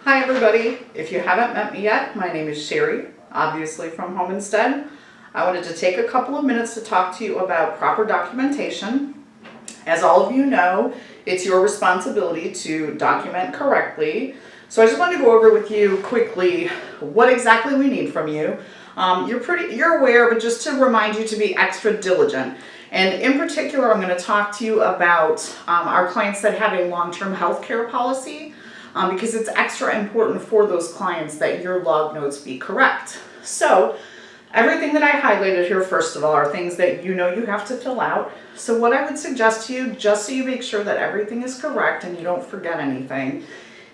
Hi everybody, if you haven't met me yet, my name is Sherry, obviously from Home Instead. I wanted to take a couple of minutes to talk to you about proper documentation. As all of you know, it's your responsibility to document correctly. So I just wanted to go over with you quickly what exactly we need from you. You're aware, but just to remind you to be extra diligent. And in particular, I'm going to talk to you about our clients that have a long-term health care policy. Because it's extra important for those clients that your log notes be correct. So everything that I highlighted here, first of all, are things that you know you have to fill out. So what I would suggest to you, just so you make sure that everything is correct and you don't forget anything,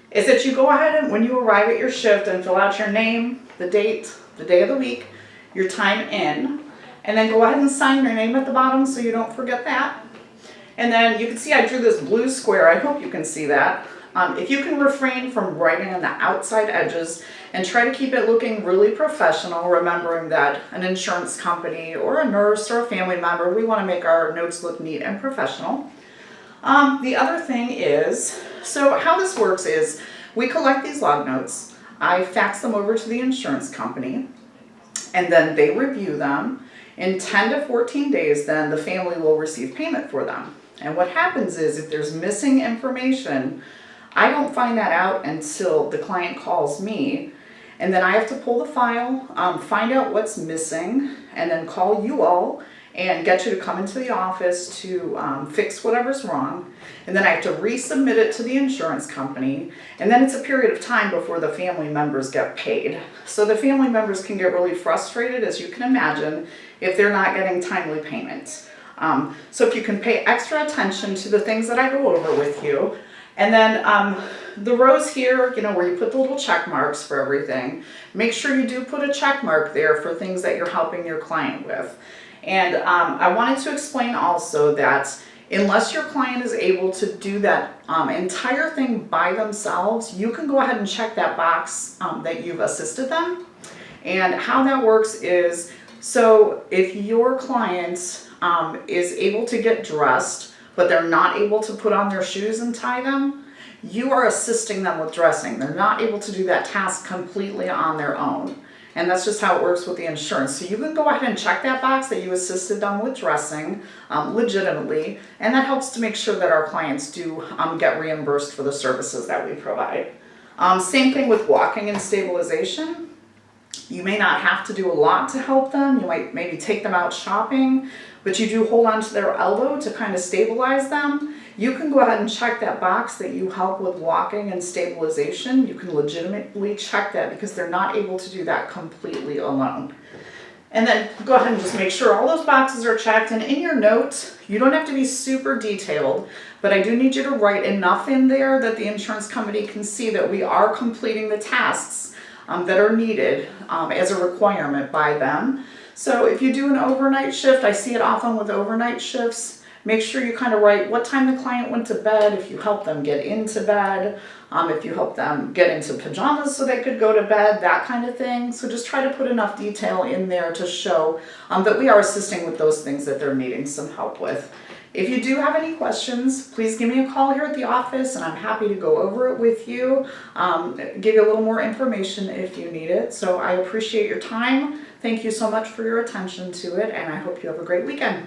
is that you go ahead and when you arrive at your shift and fill out your name, the date, the day of the week, your time in, and then go ahead and sign your name at the bottom so you don't forget that. And then you can see I drew this blue square. I hope you can see that. If you can refrain from writing on the outside edges and try to keep it looking really professional, remembering that an insurance company or a nurse or a family member, we want to make our notes look neat and professional. The other thing is, so how this works is we collect these log notes, I fax them over to the insurance company, and then they review them. In 10 to 14 days, then the family will receive payment for them. And what happens is if there's missing information, I don't find that out until the client calls me, and then I have to pull the file, find out what's missing, and then call you all and get you to come into the office to fix whatever's wrong. And then I have to resubmit it to the insurance company, and then it's a period of time before the family members get paid. So the family members can get really frustrated, as you can imagine, if they're not getting timely payments. So if you can pay extra attention to the things that I go over with you. And then the rows here, where you put the little check marks for everything, make sure you do put a check mark there for things that you're helping your client with. And I wanted to explain also that unless your client is able to do that entire thing by themselves, you can go ahead and check that box that you've assisted them. And how that works is, so if your client is able to get dressed, but they're not able to put on their shoes and tie them, you are assisting them with dressing. They're not able to do that task completely on their own. And that's just how it works with the insurance. So you can go ahead and check that box that you assisted them with dressing legitimately, and that helps to make sure that our clients do get reimbursed for the services that we provide. Same thing with walking and stabilization. You may not have to do a lot to help them. You might maybe take them out shopping, but you do hold on to their elbow to kind of stabilize them. You can go ahead and check that box that you help with walking and stabilization. You can legitimately check that because they're not able to do that completely alone. And then go ahead and just make sure all those boxes are checked. And in your notes, you don't have to be super detailed, but I do need you to write enough in there that the insurance company can see that we are completing the tasks that are needed as a requirement by them. So if you do an overnight shift, I see it often with overnight shifts, make sure you kind of write what time the client went to bed, if you help them get into bed, if you help them get into pajamas so they could go to bed, that kind of thing. So just try to put enough detail in there to show that we are assisting with those things that they're needing some help with. If you do have any questions, please give me a call here at the office and I'm happy to go over it with you, give you a little more information if you need it. So I appreciate your time. Thank you so much for your attention to it, and I hope you have a great weekend.